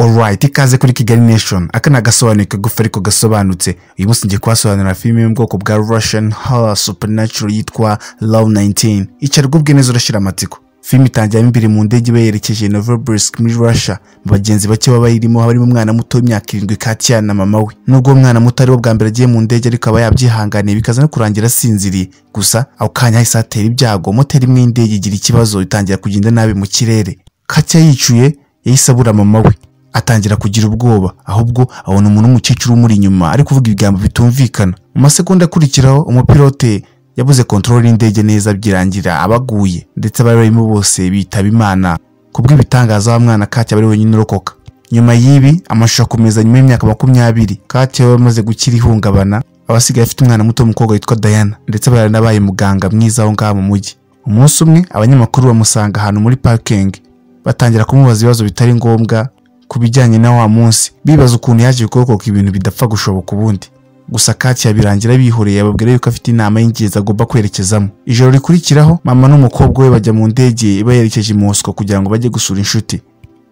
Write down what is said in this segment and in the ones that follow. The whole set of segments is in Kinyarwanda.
Alright, ikaze kuri Kigali Nation. Aka nagasobanuye kagufa ariko gasobanutse. Uyu munsi ngiye kwasobanurira filime yo mu bwoko bwa Russian horror supernatural yitwa Love 19. Icarwa ubwe neza urashira amatsiko. Filime itangira imbere mu ndege bayerekeje Novosibirsk muri Russia. Mu bagenzi bake baba irimo harimo umwana muto w'imyaka 7 Katya na mama we. Nubwo umwana muto ari wo bwa mbere agiye mu ndege ariko aba yabyihanganiye bikaza no kurangira asinziriye. Gusa aho kanya hahise hatera ibyago, moteri imwe y'indege igira ikibazo itangira kugenda nabi mu kirere. Katya yicuye yahise abura mama we. Atangira kugira ubwoba, ahubwo abona umuntu w'umukecuru umuri inyuma ari kuvuga ibigambo bitumvikana. Mu masegonda akurikiraho umupilote yabuze control y'indege neza byirangira abaguye, ndetse abari barimo bose bitaba Imana kubw'ibitangaza wa mwana Katya bari wenyine urokoka. Nyuma y'ibi amashusho akomeza nyuma y'imyaka 20 Katya yamaze gukira ihungabana, abasigaye afite umwana muto w'umukobwa witwa Diana, ndetse baranabaye muganga mwiza aho ngaho mu mujyi. Umunsi umwe abanyamakuru bamusanga ahantu muri parking, batangira kumubaza ibibazo bitari ngombwa kubijyanye na wa munsi, bibaza ukuntu yaje kurokoka ibintu bidapfa gushoboka ubundi. Gusa Katya birangira bihoreye ababwira yuko afite inama y'ingenzi agomba kwerekezamo. Ijoro rikurikiraho mama n'umukobwa we bajya mu ndege bayerekeje i Moscow kugira ngo bajye gusura inshuti.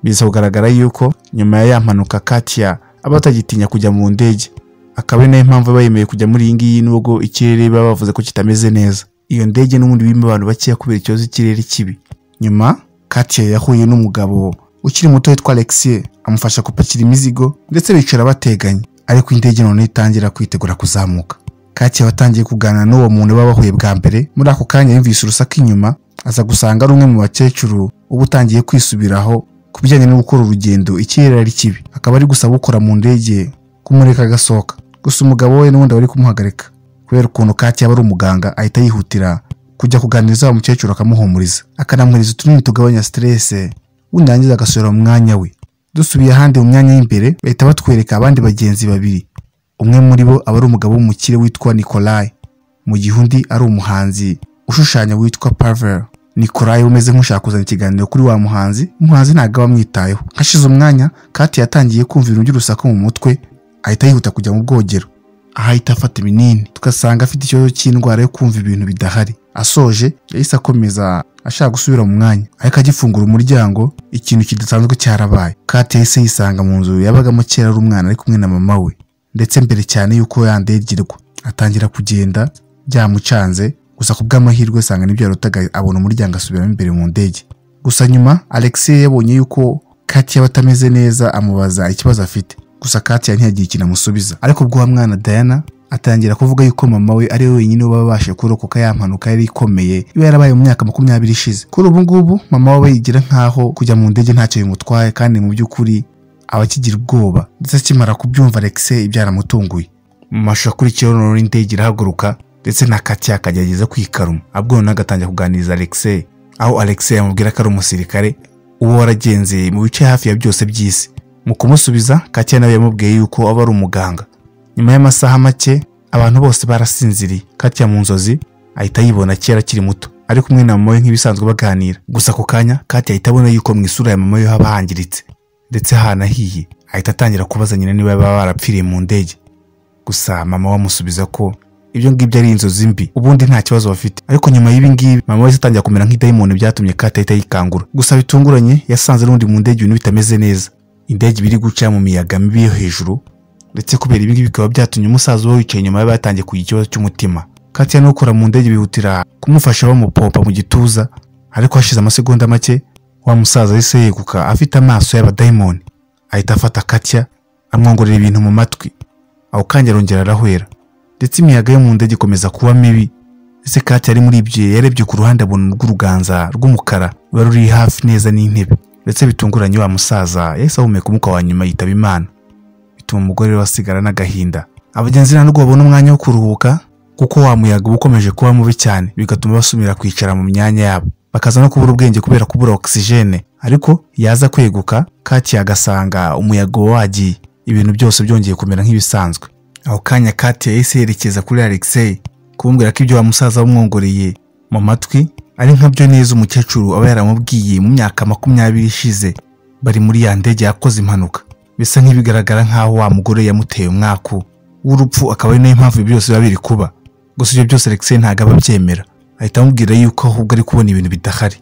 Biza kugaragara yuko nyuma ya mpanuka Katya abatagitinya kujya mu ndege, akaba nayo impamvu bayemeye kujya muri iyi ngiyi nubwo ikirere baba bavuze ko kitameze neza. Iyo ndege n'ubundi birimo abantu bakeya kubera ikibazo ikirere kibi. Nyuma Katya yahuye n'umugabo ukiri muto witwa Alexei, amufasha gupakira imizigo ndetse bicara bateganye, ariko indege none itangira kwitegura kuzamuka. Katya watangiye kuganira n'uwo muntu babahuye bwa mbere. Muri ako kanya yumvise urusaku inyuma, aza gusanga ari umwe mu bakecuru ubu utangiye kwisubiraho kubijyanye no gukora urugendo ikirere ari kibi, akaba ari gusaba ukora mu ndege kumureka agasohoka. Gusa umugabo we n'undi bari kumuhagarika kubera ukuntu Katya aba ari umuganga, ahita yihutira kujya kuganiriza wa mukecuru akamuhumuriza, akanamwiriza utunini tugabanya stress, undi yangiza agasubira mu mwanya we. Dusubiye ahandi mu myanya y'imbere bahita batwereka abandi bagenzi babiri. Umwe muri bo aba ari umugabo w'umukire witwa Nikolai, mu gihe undi ari umuhanzi ushushanya witwa Pavel. Nikolai umeze nk'ushaka kuzana ikiganiro kuri wa muhanzi ntabwo bamwitayeho. Hashize umwanya Katya yatangiye kumva ibintu by'urusaku mu mutwe, ahita yihuta kujya mu bwogero, ahita afata ibinini, tugasanga afite ikibazo cy'indwara yo kumva ibintu bidahari. Asoje yahise akomeza ashaka gusubira mu mwanya, ariko agifungura umuryango ikintu kidasanzwe cyarabaye. Katya yahise yisanga mu nzu yabagamo kera ari umwana ari kumwe na mama we, ndetse mbere cyane yuko yandegirwa atangira kugenda byamucanze. Gusa kubw'amahirwe asanga n'ibyo yarotaga, abona umuryango asubiramo imbere mu ndege. Gusa nyuma Alexei yabonye yuko Katya batameze neza, amubaza ikibazo afite. Gusa Katya ntiyagiye ikintu amusubiza, ariko ubwo wa mwana Diana atangira kuvuga yuko mama we ari we wenyine babashe kurokoka ya mpanuka yari ikomeye iba yarabaye mu myaka 20 ishize. Kuri ubu ngubu mama we yigira nkaho kujya mu ndege ntacyo bimutwaye, kandi mu by'ukuri abakigira ubwoba. Ndetse akimara kubyumva Alexei ibyaramutunguye. Mu mashusho akurikiyeho none indege irahaguruka, ndetse na Katya akagerageza kwikaruma, abwo nagatangira kuganiriza Alexei, aho Alexei amubwira ko ari umusirikare uwo waragenze mu bice hafi ya byose by'isi. Mu kumusubiza Katya nawe yamubwiye yuko aba ari umuganga. Nyuma y'amasaha make abantu bose barasinziriye. Katya mu nzozi ahita yibona kera akiri muto ari kumwe na mama we nk'ibisanzwe baganira. Gusa ako kanya Katya ahita abona yuko mu isura ya mama we haba hangiritse, ndetse hanahiye. Ahita atangira kubaza nyina niba baba barapfiriye mu ndege. Gusa mama we amusubiza ko ibyo ngibyo ari inzozi mbi, ubundi nta kibazo bafite. Ariko nyuma y'ibi ngibi mama we atangira kumera nk'idayimoni, byatumye Katya ahita yikangura. Gusa bitunguranye yasanze n'undi mu ndege ibintu bitameze neza. Indege biri guca mu miyaga mibi yo hejuru, ndetse kubera ibi ngibi bikaba byatumye umusaza we wicaye inyuma batangiye kugira ikibazo cy'umutima. Katya no gukora mu ndege bihutira kumufasha bamupompa mu gituza, ariko hashize amasegonda make wa musaza yise yeguka afite amaso y'abadayimoni, ahita afata Katya amwongorera ibintu mu matwi. Aho kanya arongera arahwera, ndetse imiyaga yo mu ndege ikomeza kuba mibi. Ese Katya ari muri ibyo yarebye ku ruhande abona urw'uruganza rw'umukara ruri hafi neza n'intebe, ndetse bitunguranye wa musaza yahise ahumeka umwuka wa nyuma yitaba Imana. Bituma umugore wasigara n'agahinda. Abagenzi ntabwo babona umwanya wo kuruhuka kuko wa muyaga ukomeje kuba mubi cyane, bigatuma basumira kwicara mu myanya yabo, bakaza no kubura ubwenge kubera kubura oxygene. Ariko yaza kweguka Katya agasanga umuyaga wagiye, ibintu byose byongeye kumera nk'ibisanzwe. Aho kanya Katya yahise yerekeza kuri Alexei kumubwira ko ibyo wa musaza bamwongoreye mu matwi ari nkabyo neza umukecuru aba yaramubwiye mu myaka 20 ishize bari muri ya ndege yakoze impanuka. Bisa nk'ibigaragara nkaho wa mugore yamuteye umwaku w'urupfu, akaba ari nayo impamvu byose biba biri kuba. Gusa ibyo byose Alexei ntago ababyemera, ahita amubwira yuko ahubwo ari kubona ibintu bidahari.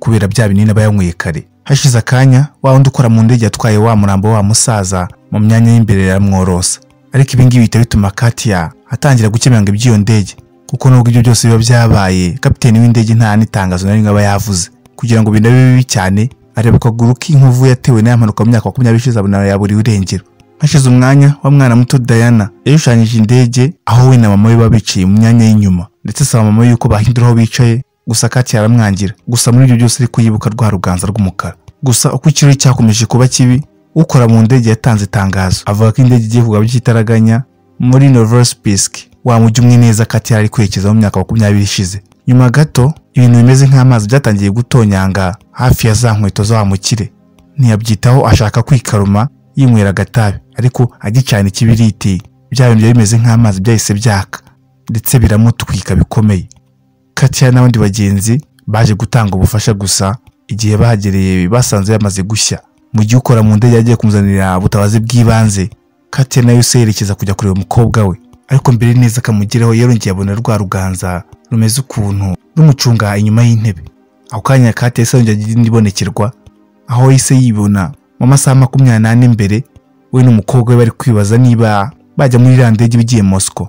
kubera bya binini bayanyweye kare. Hashize akanya wa wundi ukora mu ndege yatwaye wa murambo wa musaza mu myanya y'imbere yaramworosa. Ariko ibi ngibi bihita bituma Katia atangira gukemanga iby'iyo ndege, kuko nubwo ibyo byose biba byabaye, kapiteni w'indege nta n'itangazo na rimwe aba yavuze. Kugira ngo binabe bibi cyane, areba akaguru k'inkovu yatewe n'aya mpanuka mu myaka 20 ishize abona yaburiwe irengero. Hashize umwanya wa mwana muto Diana yashushanyije indege aho we na mama we babiciye mu myanya y'inyuma, ndetse asaba mama yuko bahindura aho bicaye, gusa Katia aramwangira. Gusa muri ibyo byose ari kuyibuka rwa ruganza rw'umukara. Gusa uko ikirere cyakomeje kuba kibi, ukora mu ndege yatanze itangazo avuga ko indege igiye kugwa by'itaraganya muri Novosibirsk, wa mujyi umwe neza Katia ari kwerekeza mu myaka 20 ishize. Nyuma gato ibintu bimeze nk'amazi byatangiye gutonyanga hafi ya za nkweto za mukire. Ntiyabyitaho, ashaka kwikaruma yinywera agatabi, ariko agicana ikibiriti bya bintu bimeze nk'amazi byahise byaka ndetse biramutwika bikomeye. Katia n'abandi bagenzi baje gutanga ubufasha, gusa igihe bahagereye basanze yamaze gushya. Mu gihe ukora mu ndege yagiye kumuzanira ubutabazi bw'ibanze, Katia nayo yerekeza kujya kureba umukobwa we, ariko mbere neza akamugeraho yarongeye abona rwa ruganza rumeze ukuntu rumucunga inyuma y'intebe. Ako kanya Katia yongeye agira indibonekerwa, aho yahise yibona mu masaha 24 mbere we n'umukobwa we bari kwibaza niba bajya muri iriya ndege bigiye Moscow.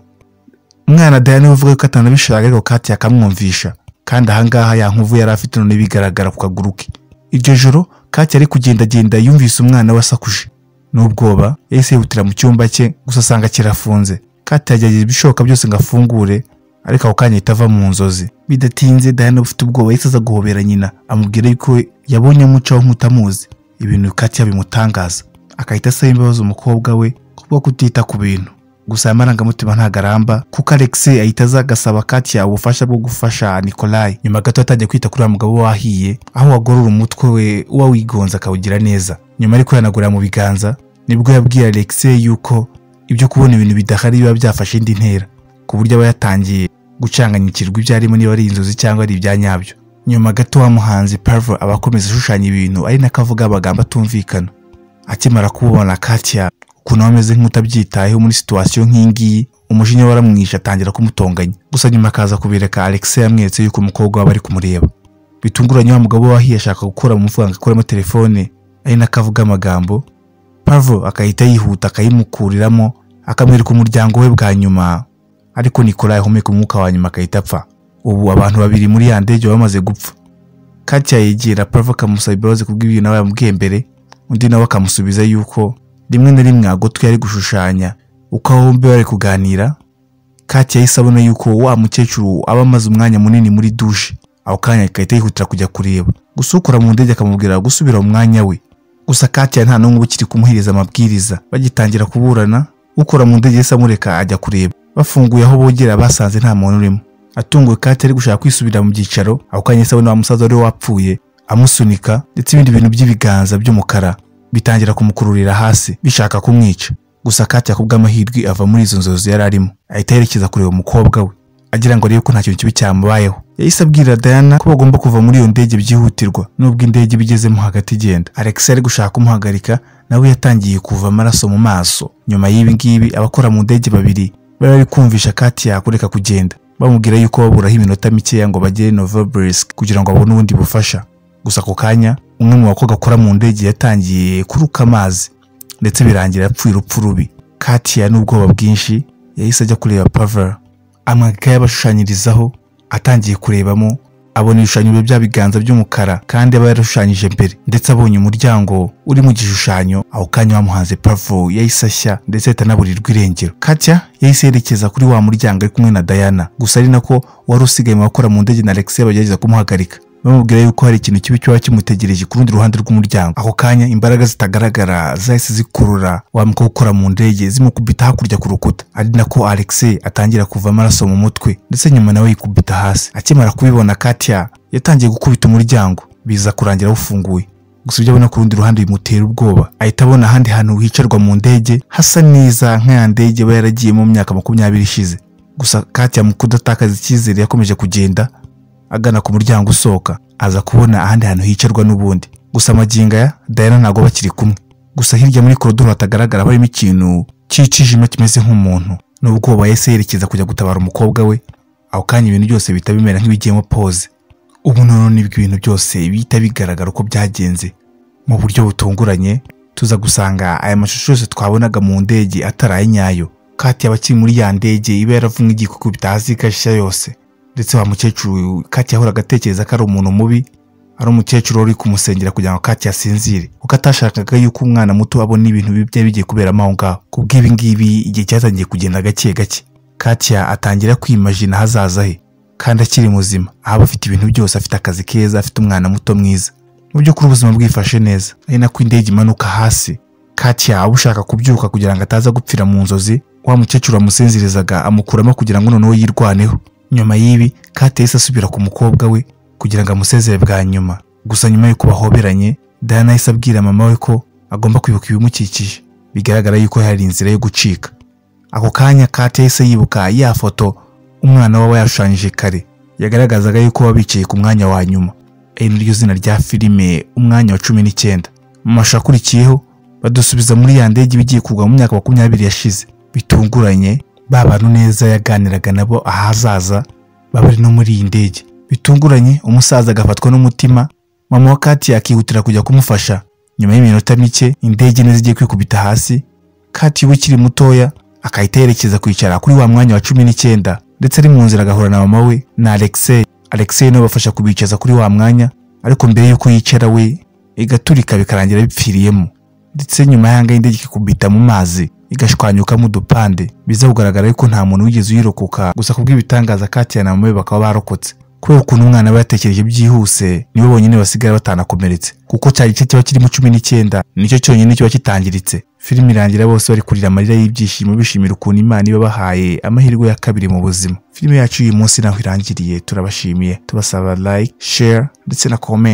Umwana Diana uvuga ko atanabishaka, ariko Katia akamwumvisha, kandi ahangaha ya nkuvu yari afite none bigaragara ku kaguru ke. Iryo joro Katia ari kugendagenda yumvise umwana wasakuje. N'ubwoba yahise yihutira mu cyumba cye, gusa asanga kirafunze. Katia yagiye ibishoboka byose ngo afungure, ariko ako kanya itava mu nzozi. Bidatinze Diana ufite ubwoba yahise aza guhobera nyina, amubwira yuko yabonye umucaho nk'utamuzi. Ibintu Katia bimutangaza, akahita asaba imbabazi umukobwa we kubwo kutita ku bintu. Gusa amarangamutima ntagaramba, kuko Alexei ahita azagasaba Katia ubufasha bwo gufasha Nikolai. Nyuma gato atangiye kwita kuri mugabo wahiye, aho wagorora umutwe we wigonza akawugira neza. Nyuma ariko yanagura mu biganza, nibwo yabwiye Alexei yuko ibyo kubona ibintu bidahari biba byafashe indi ntera, ku buryo aba yatangiye gucanganyikirwa ibyo arimo niba ari inzozi cyangwa ari ibyanyabyo. Nyuma gato wa muhanzi Pavel abakomeza ashushanya ibintu ari nakavuga amagambo atumvikana. Akimara kubona Katia ukuntu ameze nk'utabyitayeho muri situation nk'ingiyi, umujinya waramwisha atangira kumutonganya. Gusa nyuma akaza kubireka Alexei yamweretse yuko umukobwa we bari kumureba. Bitunguranye wa mugabo wahiye ashaka gukora mu mufuka akoramo telefone ari nakavuga amagambo. Pavel akahita yihuta akayimukuriramo akamwereka umuryango we bwa nyuma, ariko Nikolai ahumeka umwuka wa nyuma akahita apfa. Ubu abantu babiri muri ya ndege bamaze gupfa. Katia yegera Pavel akamusaba imbabazi kubw'ibintu nawe yamubwiye mbere, undi nawe akamusubiza yuko rimwe na rimwe agotwe yari gushushanya. Uko bombi bari kuganira, Katia yahise abona yuko wa mukecuru aba amaze umwanya munini muri douche. Aho kanya akahita yihutira kujya kureba, gusa ukora mu ndege akamubwira gusubira mu mwanya we. Gusa Katia nta n'umwe ukiri kumuhereza amabwiriza. Bagitangira kuburana, ukora mu ndege yahise amureka ajya kureba. Bafunguye aho bogera basanze nta muntu urimo. Atunguwe Katia ari gushaka kwisubira mu byicaro, aho kanya yahise abona wa musaza wari wapfuye amusunika, ndetse ibindi bintu by'ibiganza by'umukara bitangira kumukururira hasi bishaka kumwica. Gusa Katia kubw'amahirwe ava muri izo nzozi yari arimo, ahita yerekeza kureba umukobwa we agira ngo arebe ko nta kintu kibi cyamubayeho. Yahise abwira Diana ko bagomba kuva muri iyo ndege byihutirwa, nubwo indege bigezemo hagati igenda. Alexei ari gushaka kumuhagarika, nawe yatangiye kuva amaraso mu maso. Nyuma y'ibi ngibi abakora mu ndege babiri bari kumvisha Katia kureka kugenda, bamubwira yuko baburaho iminota mikeya ngo bagere Novosibirsk kugira ngo abone ubundi bufasha. Gusa ako kanya umwe mu bakobwa akora mu ndege yatangiye kuruka amazi, ndetse birangira yapfuye urupfu rubi. Katia n'ubwoba bwinshi yahise ajya kureba Pavel, amwaka yabashushanyirizaho. Atangiye kurebamo abona ibishushanyo bya biganza by'umukara kandi aba yarashushanyije mbere, ndetse abonye umuryango uri mu gishushanyo. Aho kanya wamuhanze Pavel yahise ashya ndetse atanaburirwa irengero. Katia yahise yerekeza kuri wa muryango ari kumwe na Diana, gusa ari nako wari usigaye mu bakora mu ndege na Alexei bagerageza kumuhagarika, bamubwira yuko hari ikintu kibi cyo kimutegereje ku rundi ruhande rw'umuryango. Ako kanya imbaraga zitagaragara zahise zikurura wa mukobwa ukora mu ndege zimukubita hakurya ku rukuta, ari nako Alexei atangira kuva amaraso mu mutwe, ndetse nyuma nawe yikubita hasi. Akimara kubibona Katia yatangiye gukubita umuryango, biza kurangira ufunguye. Gusa ibyo abona ku rundi ruhande bimutera ubwoba, ahita abona ahandi hantu hicarwa mu ndege hasa neza nk'aya ndege aba yaragiye mu myaka 20 ishize. Gusa Katia mu kudatakaza icyizere yakomeje kugenda agana ku muryango usohoka, aza kubona ahandi hantu hicarwa n'ubundi. Gusa maginga ya Diana ntago bakiri kumwe. Gusa hirya muri koridoro hatagaragara harimo ikintu cyicishima kimeze nk'umuntu. N'ubwoba yahise yerekeza kujya gutabara umukobwa we. Aho kanya ibintu byose bita bimera nk'ibigiyemo pause, ubu none ibintu byose bihita bigaragara uko byagenze mu buryo butunguranye. Tuza gusanga aya mashusho yose twabonaga mu ndege ataraye nyayo. Katia abakiri muri ya ndege iba yaravumwe igikukubita hasi ikashya yose, ndetse wa mukecuru Katia ahora agatekereza ko ari umuntu mubi, ari umukecuru uri kumusengera kugira ngo Katia asinzire, kuko atashakaga yuko umwana muto abona ibintu bibi bigiye kuberamo aho ngaho. Kubw'ibi ngibi igihe cyatangiye kugenda gake gake, Katia atangira kwimagina hazaza he kandi akiri muzima, aho afite ibintu byose, afite akazi keza, afite umwana muto mwiza, mu by'ukuri ubuzima bwifashe neza. Ari nako indege imanuka hasi. Katia ushaka kubyuka kugira ngo ataza gupfira mu nzozi, wa mukecuru amusinzirizaga amukuramo kugira ngo noneho yirwaneho. Nyuma y'ibi Katia yahise asubira ku mukobwa we kugira ngo amusezere bwa nyuma. Gusa nyuma y'uko bahoberanye, Diana yahise abwira mama we ko agomba kwibuka ibimukikije, bigaragara yuko hari inzira yo gucika. Ako kanya Katia yahise yibuka ya foto umwana we yashushanyije kare, yagaragazaga yuko babicaye ku mwanya wa nyuma. Niryo zina rya filime umwanya wa 19. Mu mashusho akurikiyeho badusubiza muri ya ndege bigiye kugwa mu myaka 20 yashize. Bitunguranye ba bantu neza yaganiraga nabo ahazaza babari no muri iyi ndege. Bitunguranye umusaza agafatwa n'umutima, mama wa Katia akihutira kujya kumufasha. Nyuma y'iminota mike indege neza igiye kwikubita hasi, Katia ukiri mutoya akahita yerekeza kwicara kuri wa mwanya wa 19, ndetse ari mu nzira agahura na mama we na Alexei no bafasha kubicaza kuri wa mwanya, ariko mbere yuko yicara we igaturika bikarangira bipfiriyemo. Ndetse nyuma y'anga indege ikikubita mu mazi igashwanyukamo udupande, biza kugaragara yuko nta muntu wigeze uyirokoka. Gusa kubw'ibitangaza Katia na mama we bakaba barokotse, kubera ukuntu umwana we yatekereje byihuse nibo bonyine basigara batanakomeretse, kuko cya gice kiba kirimo 19 nicyo cyonyine kiba kitangiritse. Filime irangira bose bari kurira amarira y'ibyishimo bishimira ukuntu Imana ibabahaye amahirwe ya kabiri mu buzima. Filime yacu uyu munsi naho irangiriye. Turabashimiye, tubasaba like, share ndetse na comment.